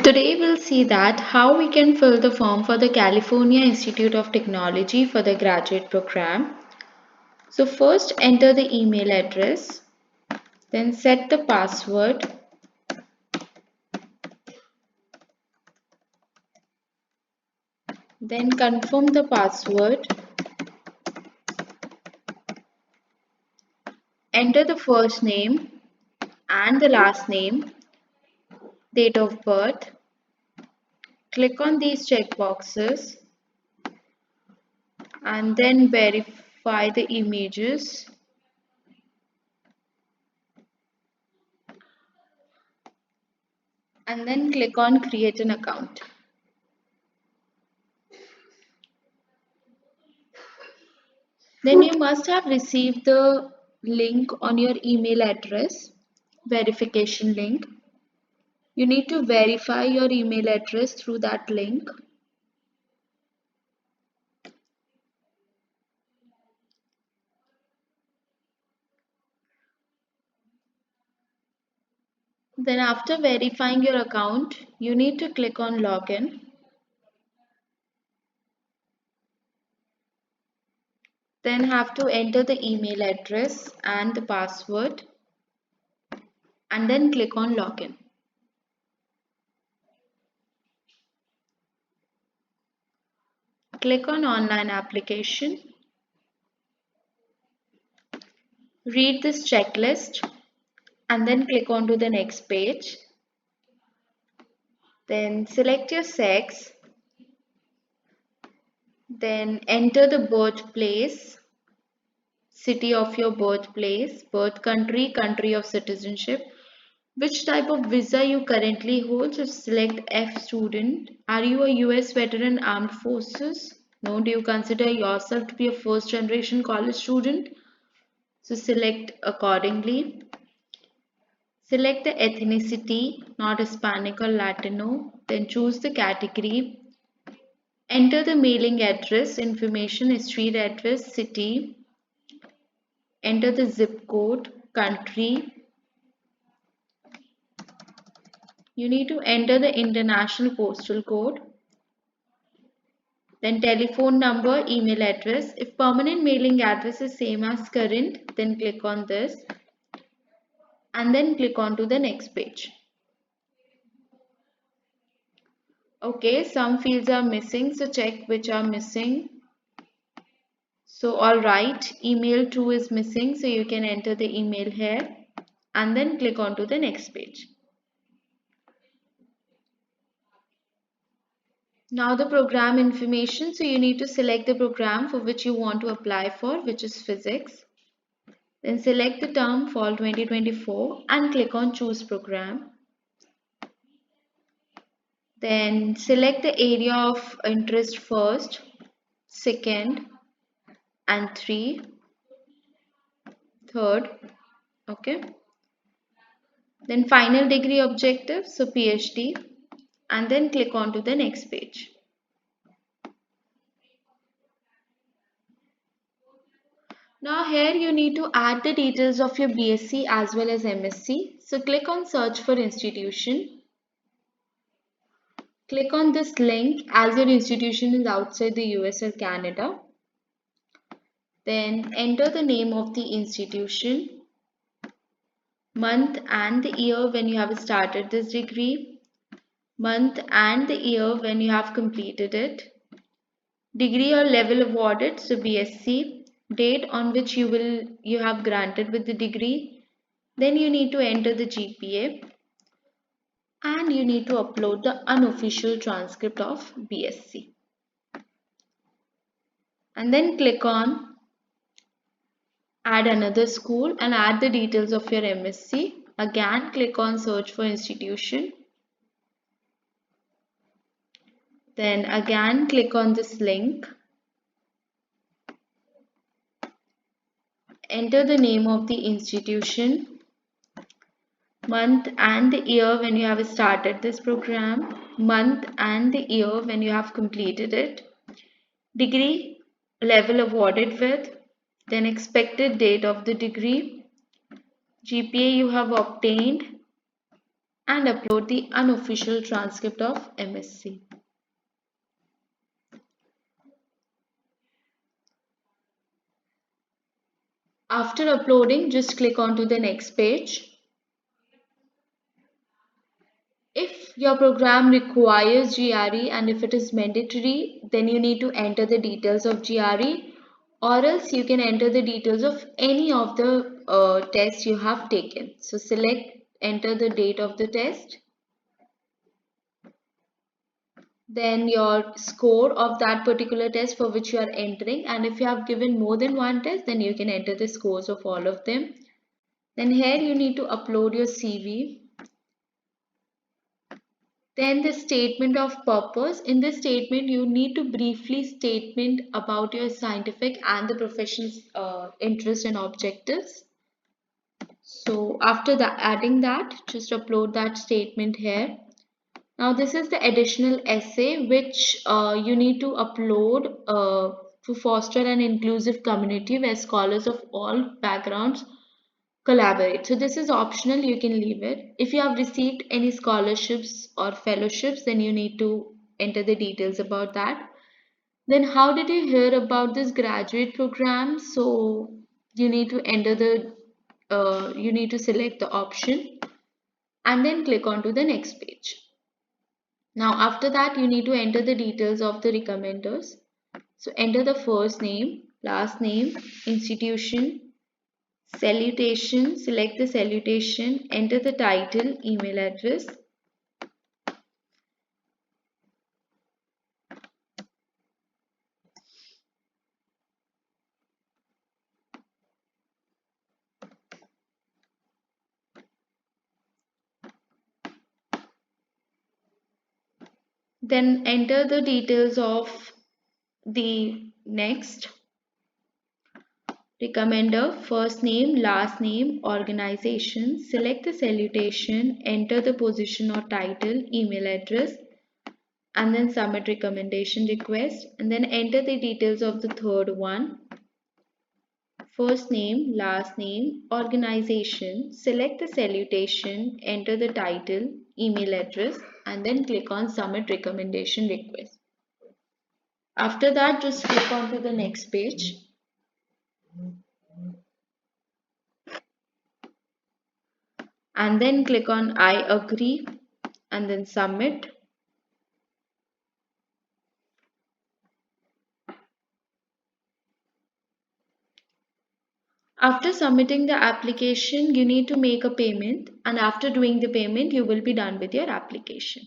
Today we'll see that how we can fill the form for the California Institute of Technology for the graduate program. So first enter the email address, then set the password, then confirm the password, enter the first name and the last name, date of birth, click on these checkboxes and then verify the images. And then click on create an account. Then you must have received the link on your email address, verification link. You need to verify your email address through that link. Then after verifying your account, you need to click on login. Then have to enter the email address and the password and then click on login. Click on online application. Read this checklist and then click on to the next page. Then select your sex. Then enter the birthplace, city of your birthplace, birth country, country of citizenship, which type of visa you currently hold. So select F student. Are you a US veteran armed forces? No. Do you consider yourself to be a first generation college student? So select accordingly. Select the ethnicity, not Hispanic or Latino. Then choose the category. Enter the mailing address, information is street address, city. Enter the zip code, country. You need to enter the international postal code. Then telephone number, email address. If permanent mailing address is same as current, then click on this and then click on to the next page. Okay, some fields are missing, so check which are missing. So alright, email 2 is missing, so you can enter the email here and then click on to the next page. Now the program information, so you need to select the program for which you want to apply for, which is physics. Then select the term fall 2024 and click on choose program. Then select the area of interest first, second and third. Okay. Then final degree objective, so PhD, and then click on to the next page. Now here you need to add the details of your BSc as well as MSc. So click on search for institution. Click on this link as your institution is outside the US or Canada. Then enter the name of the institution, month and the year when you have started this degree, month and the year when you have completed it, degree or level awarded, so BSc, date on which you have granted with the degree. Then you need to enter the GPA and you need to upload the unofficial transcript of BSc. And then click on add another school and add the details of your MSc. Again, click on search for institution. Then again, click on this link. Enter the name of the institution, month and the year when you have started this program, month and the year when you have completed it, degree level awarded with, then expected date of the degree, GPA you have obtained, and upload the unofficial transcript of MSc. After uploading, just click on to the next page. If your program requires GRE and if it is mandatory, then you need to enter the details of GRE, or else you can enter the details of any of the tests you have taken. So select, enter the date of the test, then your score of that particular test for which you are entering, and if you have given more than one test, then you can enter the scores of all of them. Then here you need to upload your CV. Then the statement of purpose. In this statement, you need to briefly statement about your scientific and the profession's interest and objectives. So after that, adding that, just upload that statement here. Now this is the additional essay which you need to upload to foster an inclusive community where scholars of all backgrounds collaborate. So this is optional, you can leave it. If you have received any scholarships or fellowships, then you need to enter the details about that. Then how did you hear about this graduate program? So you need to enter the you need to select the option and then click on to the next page. Now after that you need to enter the details of the recommenders. So enter the first name, last name, institution, salutation, select the salutation, enter the title, email address. Then enter the details of the next recommender, first name, last name, organization, select the salutation, enter the position or title, email address, and then submit recommendation request, and then enter the details of the third one, first name, last name, organization, select the salutation, enter the title, email address, and then click on submit recommendation request. After that, just click on to the next page. And then click on I agree and then submit. After submitting the application, you need to make a payment, and after doing the payment, you will be done with your application.